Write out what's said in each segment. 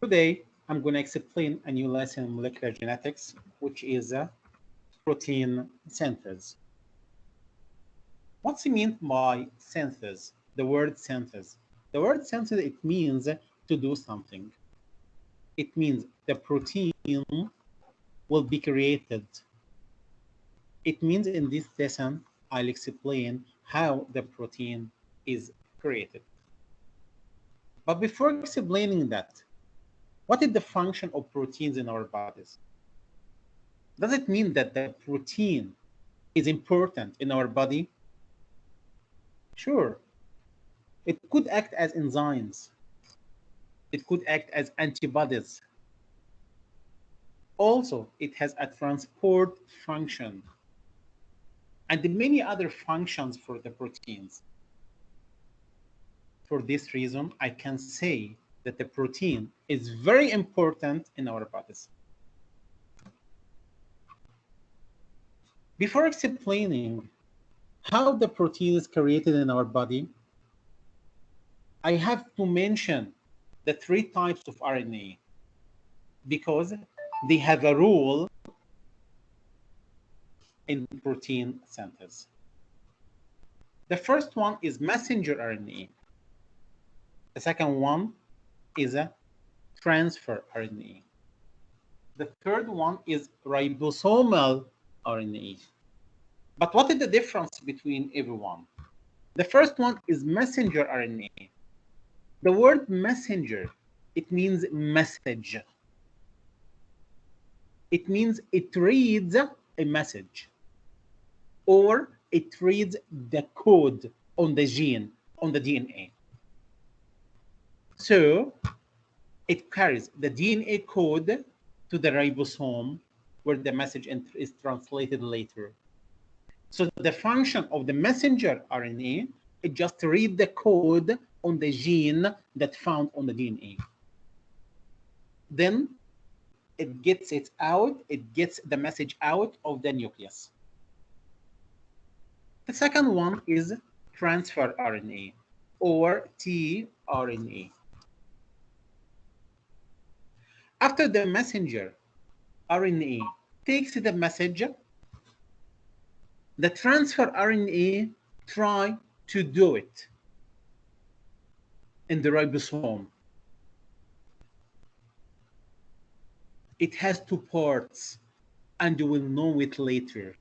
Today, I'm going to explain a new lesson in molecular genetics, which is protein synthesis. What's it meant by synthesis? The word synthesis. The word synthesis, it means to do something. It means the protein will be created. It means in this lesson, I'll explain how the protein is created. But before explaining that, what is the function of proteins in our bodies? Does it mean that the protein is important in our body? Sure. It could act as enzymes. It could act as antibodies. Also, it has a transport function and many other functions for the proteins. For this reason, I can say that the protein is very important in our bodies. Before explaining how the protein is created in our body, I have to mention the 3 types of RNA because they have a role in protein synthesis. The first one is messenger RNA. The second one is a transfer RNA. The third one is ribosomal RNA. But what is the difference between everyone? The first one is messenger RNA. The word messenger, it means message. It means it reads a message, or it reads the code on the gene, on the DNA. So it carries the DNA code to the ribosome, where the message is translated later. So the function of the messenger RNA is just to read the code on the gene that found on the DNA. Then it gets it out, it gets the message out of the nucleus. The second one is transfer RNA, or tRNA. After the messenger RNA takes the message, the transfer RNA try to do it in the ribosome. It has 2 parts, and you will know it later.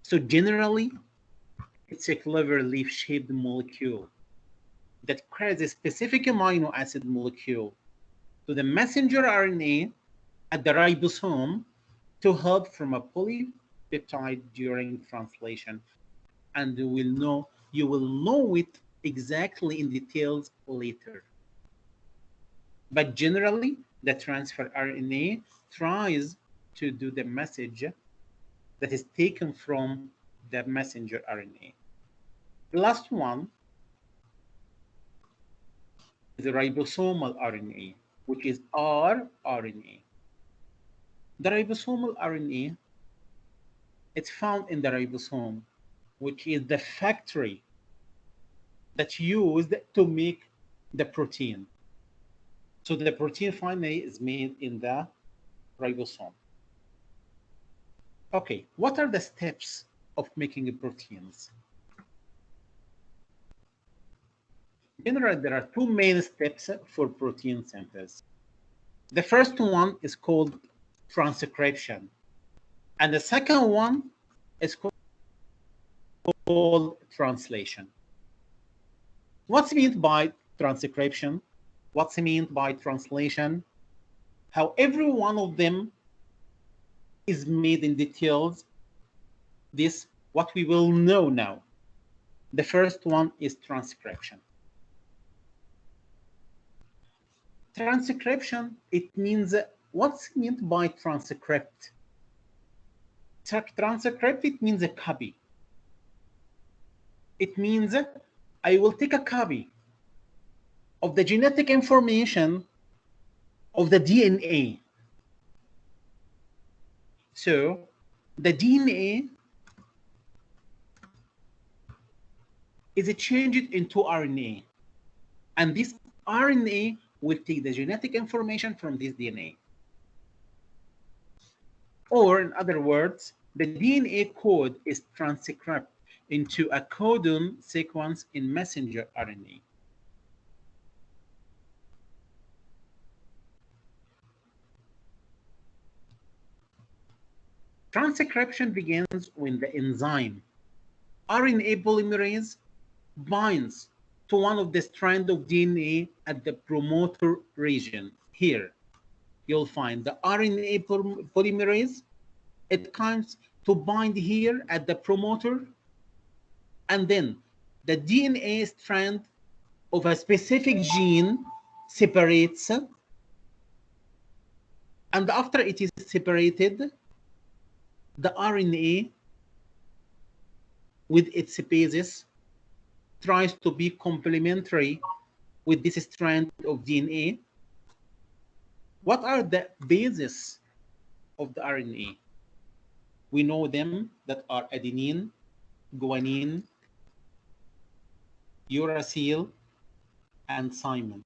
So generally, it's a clever leaf-shaped molecule that carries a specific amino acid molecule to the messenger RNA at the ribosome to help from a polypeptide during translation. And you will know it exactly in details later. But generally, the transfer RNA tries to do the message that is taken from the messenger RNA. The last one is the ribosomal RNA, which is rRNA. The ribosomal RNA, it's found in the ribosome, which is the factory that's used to make the protein. So the protein finally is made in the ribosome. Okay, what are the steps of making proteins? Generally, there are 2 main steps for protein synthesis. The first one is called transcription, and the second one is called translation. What's meant by transcription? What's meant by translation? How every one of them is made in details. This, what we will know now. The first one is transcription. Transcription, it means, what's meant by transcript? Transcript, it means a copy. It means I will take a copy of the genetic information of the DNA. So the DNA is changed into RNA, and this RNA will take the genetic information from this DNA. Or in other words, the DNA code is transcribed into a codon sequence in messenger RNA. Transcription begins when the enzyme RNA polymerase binds to one of the strands of DNA at the promoter region. Here, you'll find the RNA polymerase. It comes to bind here at the promoter, and then the DNA strand of a specific gene separates, and after it is separated, the RNA with its bases tries to be complementary with this strand of DNA. What are the bases of the RNA? We know them that are adenine, guanine, uracil, and thymine.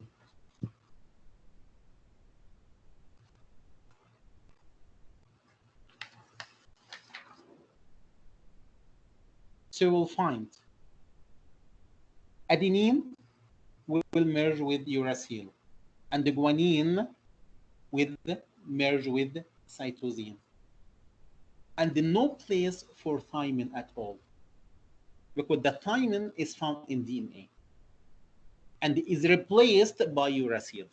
So we'll find adenine will merge with uracil, and the guanine will merge with cytosine. And no place for thymine at all, because the thymine is found in DNA and is replaced by uracil.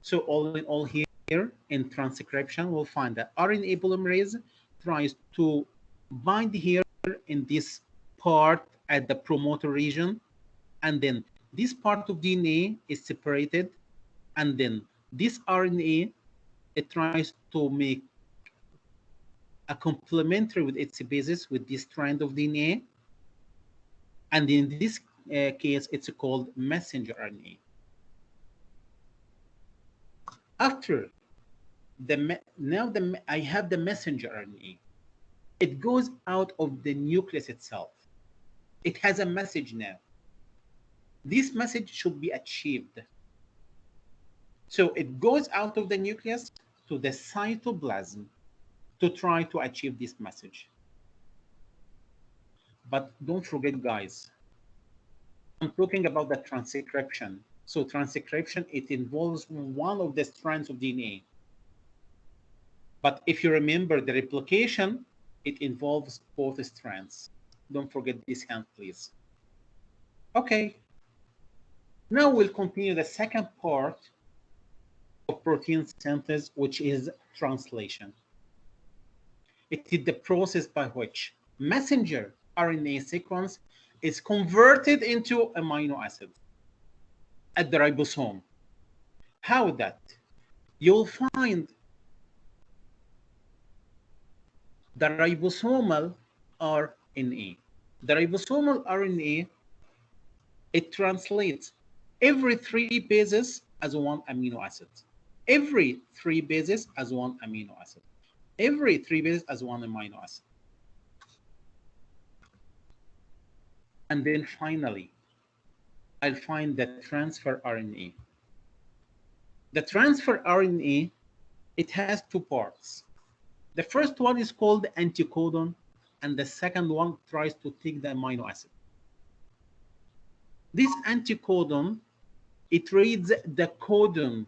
So all in all here in transcription, we'll find that RNA polymerase tries to bind here in this part at the promoter region, and then this part of DNA is separated, and then this RNA, it tries to make a complementary with its bases with this strand of DNA, and in this case, it's called messenger RNA. After I have the messenger RNA. It goes out of the nucleus itself. It has a message now. This message should be achieved. So it goes out of the nucleus to the cytoplasm to try to achieve this message. But don't forget, guys, I'm talking about the transcription. So transcription, it involves one of the strands of DNA. But if you remember the replication, it involves both strands. Don't forget this hint, please. Okay. Now we'll continue the second part of protein synthesis, which is translation. It is the process by which messenger RNA sequence is converted into amino acids at the ribosome. How that? You'll find the ribosomal RNA. The ribosomal RNA, it translates every 3 bases as one amino acid. Every 3 bases as one amino acid. Every 3 bases as one amino acid. And then finally, I'll find the transfer RNA. The transfer RNA, it has 2 parts. The first one is called anticodon, and the second one tries to take the amino acid. This anticodon, it reads the codon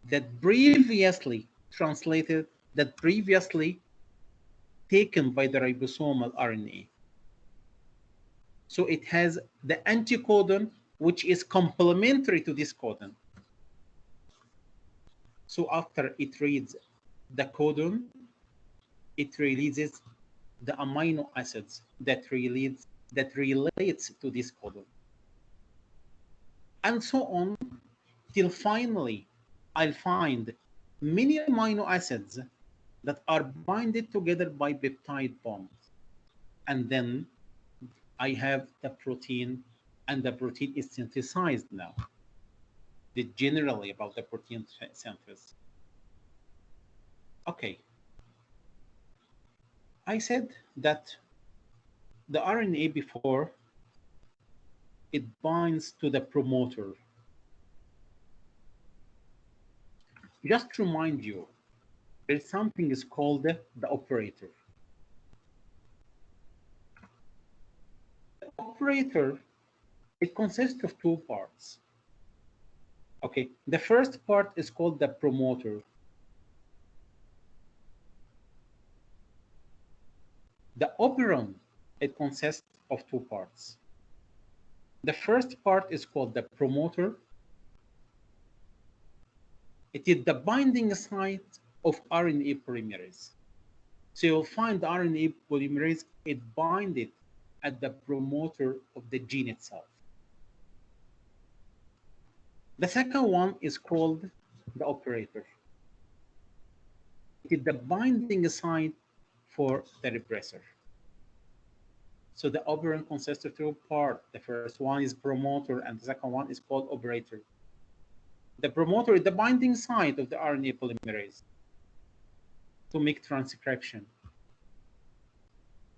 that previously translated, that previously taken by the ribosomal RNA. So it has the anticodon, which is complementary to this codon. So after it reads the codon, it releases the amino acids that relates to this codon. And so on till finally I'll find many amino acids that are binded together by peptide bonds. And then I have the protein, and the protein is synthesized now. Generally about the protein synthesis. Okay. I said that the RNA before, it binds to the promoter. Just to remind you, there's something is called the operator. The operator, it consists of two parts. Okay, the first part is called the promoter. The operon, it consists of two parts. The first part is called the promoter. It is the binding site of RNA polymerase. So you'll find the RNA polymerase, it binds it at the promoter of the gene itself. The second one is called the operator. It is the binding site for the repressor. So the operon consists of two parts. The first one is promoter, and the second one is called operator. The promoter is the binding site of the RNA polymerase to make transcription.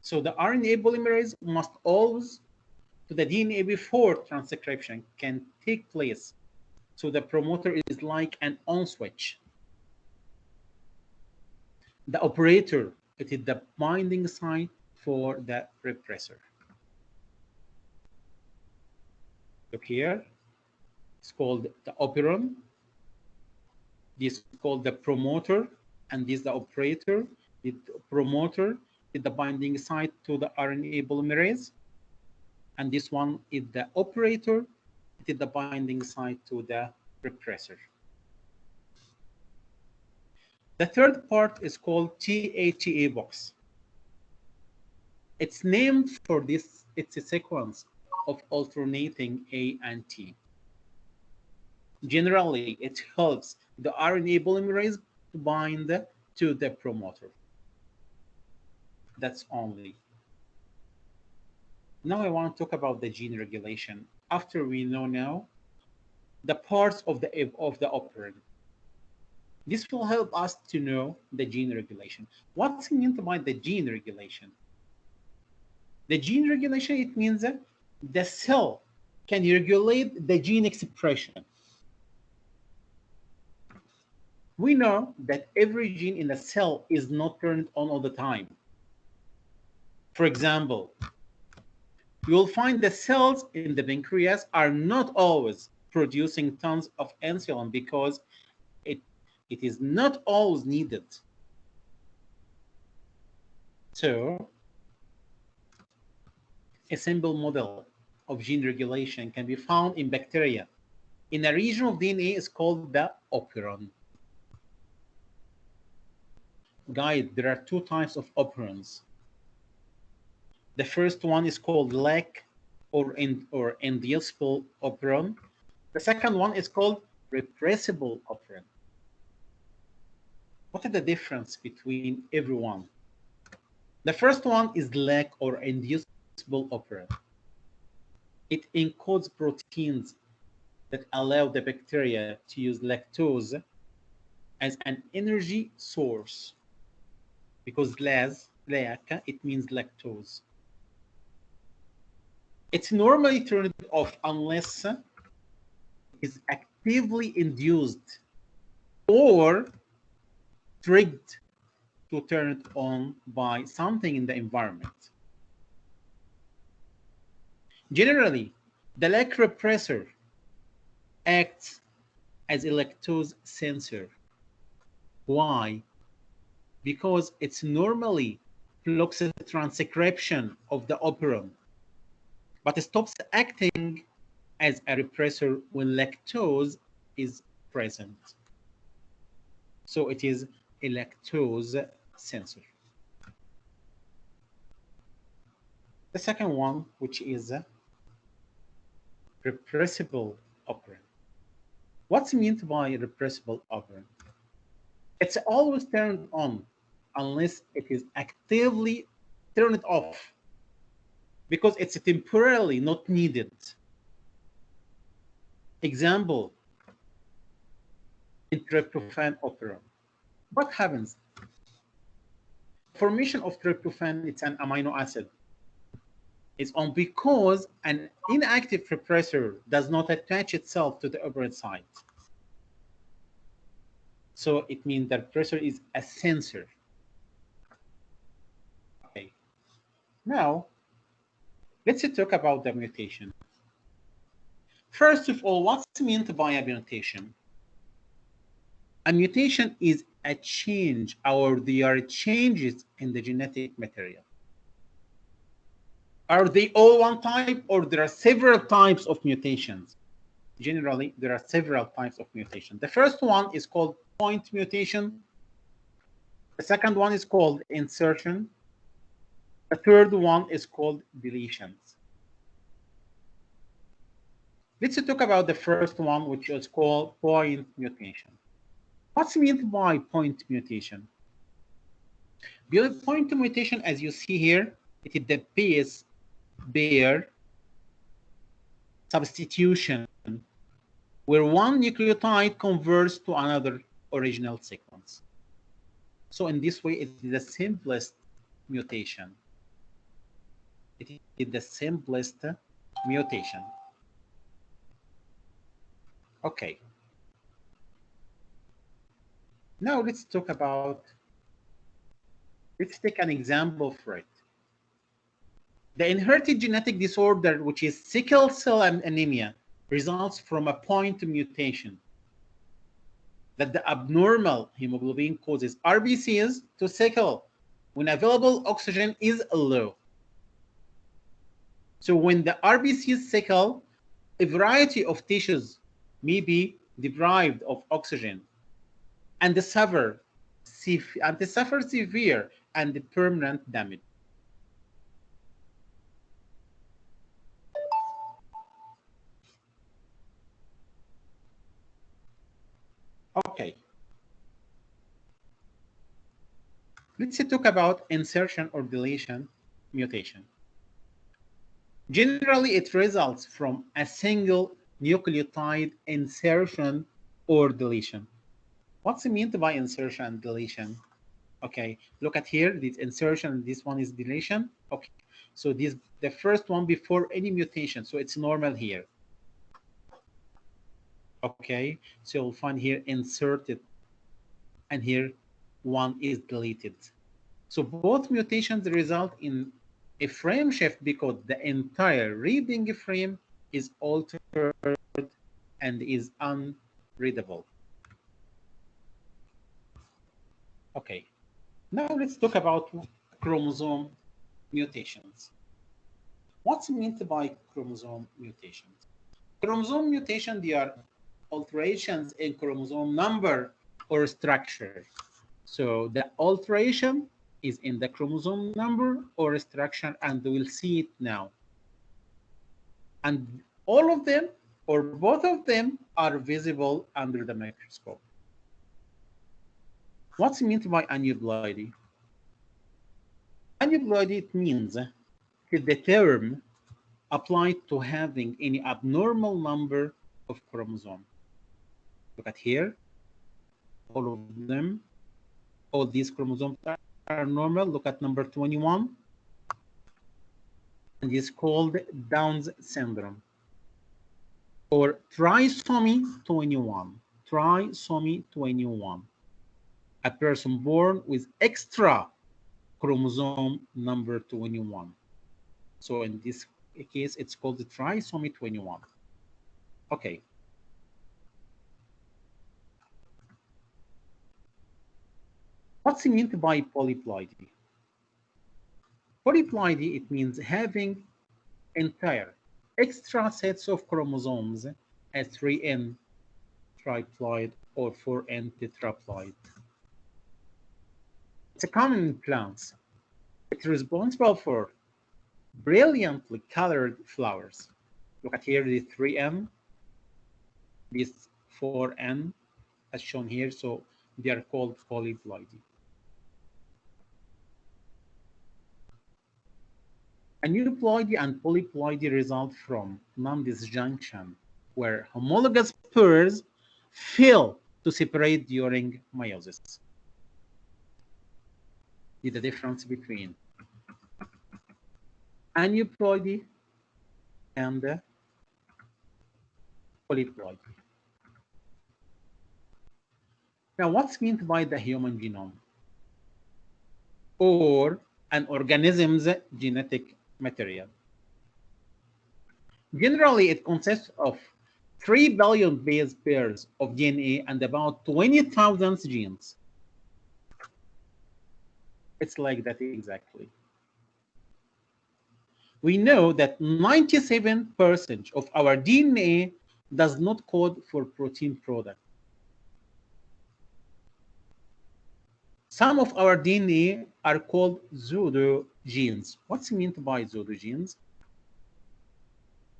So the RNA polymerase must always to the DNA before transcription can take place. So the promoter is like an on switch. The operator, it is the binding site for the repressor. Look here, it's called the operon. This is called the promoter, and this is the operator. The promoter is the binding site to the RNA polymerase, and this one is the operator. It is the binding site to the repressor. The third part is called TATA box. It's named for this, it's a sequence of alternating A and T. Generally, it helps the RNA polymerase to bind to the promoter. That's only. Now I want to talk about the gene regulation. After we know now the parts of the operon. This will help us to know the gene regulation. What's meant by the gene regulation? The gene regulation, it means that the cell can regulate the gene expression. We know that every gene in the cell is not turned on all the time. For example, you will find the cells in the pancreas are not always producing tons of insulin because it is not always needed. So, a simple model of gene regulation can be found in bacteria. In a region of DNA is called the operon. Guys, there are two types of operons. The first one is called lac or inducible operon. The second one is called repressible operon. What is the difference between every one? The first one is lac or inducible operon. It encodes proteins that allow the bacteria to use lactose as an energy source, because lac, it means lactose. It's normally turned off unless it is actively induced or triggered to turn it on by something in the environment. Generally, the lac repressor acts as a lactose sensor. Why? Because it's normally blocks the transcription of the operon, but it stops acting as a repressor when lactose is present. So it is a lactose sensor. The second one, which is a repressible operon. What's meant by repressible operon? It's always turned on unless it is actively turned off, because it's temporarily not needed. Example, in tryptophan operon. What happens? Formation of tryptophan, it's an amino acid. is on because an inactive repressor does not attach itself to the operant site. So it means that repressor is a sensor. Okay. Now, let's talk about the mutation. First of all, what's meant by a mutation? A mutation is a change, or they are changes in the genetic material. Are they all one type, or there are several types of mutations? Generally, there are several types of mutation. The first one is called point mutation. The second one is called insertion. The third one is called deletions. Let's talk about the first one, which is called point mutation. What's meant by point mutation? Point mutation, as you see here, it is the base pair substitution where one nucleotide converts to another original sequence. So in this way, it is the simplest mutation. It is the simplest mutation. Okay. Now let's talk about, let's take an example for it. The inherited genetic disorder, which is sickle cell anemia, results from a point mutation that the abnormal hemoglobin causes RBCs to sickle when available oxygen is low. So when the RBCs sickle, a variety of tissues may be deprived of oxygen and they suffer severe and permanent damage. Okay. Let's talk about insertion or deletion mutation. Generally, it results from a single nucleotide insertion or deletion. What's meant by insertion and deletion? Okay, look at here, this insertion, this one is deletion. Okay, so this the first one before any mutation, so it's normal here. Okay, so you'll find here inserted, and here one is deleted. So both mutations result in a frame shift because the entire reading frame is altered and is unreadable. Okay, now let's talk about chromosome mutations. What's meant by chromosome mutations? Chromosome mutation, they are alterations in chromosome number or structure. So the alteration is in the chromosome number or structure, and we'll see it now. And all of them, or both of them, are visible under the microscope. What's meant by aneuploidy? Aneuploidy, it means the term applied to having any abnormal number of chromosomes. Look at here, all of them, all these chromosomes are normal. Look at number 21, and it's called Down's syndrome, or trisomy 21. Trisomy 21. A person born with extra chromosome number 21. So in this case, it's called the trisomy 21. Okay. What's meant by polyploidy? Polyploidy, it means having entire extra sets of chromosomes, a 3N triploid or 4N tetraploid. It's a common in plants. It's responsible for brilliantly colored flowers. Look at here, the 3N, this 4N, as shown here, so they are called polyploidy. Aneuploidy and polyploidy result from non-disjunction, where homologous pairs fail to separate during meiosis. See the difference between aneuploidy, and polyploidy. Now, what's meant by the human genome? Or an organism's genetic material? Generally, it consists of 3 billion base pairs of DNA and about 20,000 genes. It's like that exactly. We know that 97% of our DNA does not code for protein product. Some of our DNA are called pseudogenes. What's meant by pseudogenes?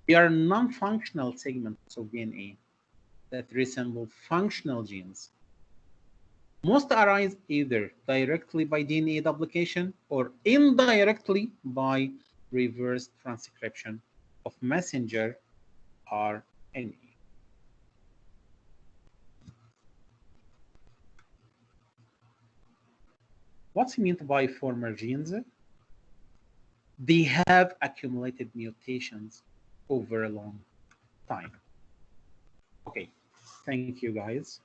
They are non-functional segments of DNA that resemble functional genes. Most arise either directly by DNA duplication or indirectly by reverse transcription of messenger RNA. What's meant by former genes? They have accumulated mutations over a long time. Okay, thank you guys.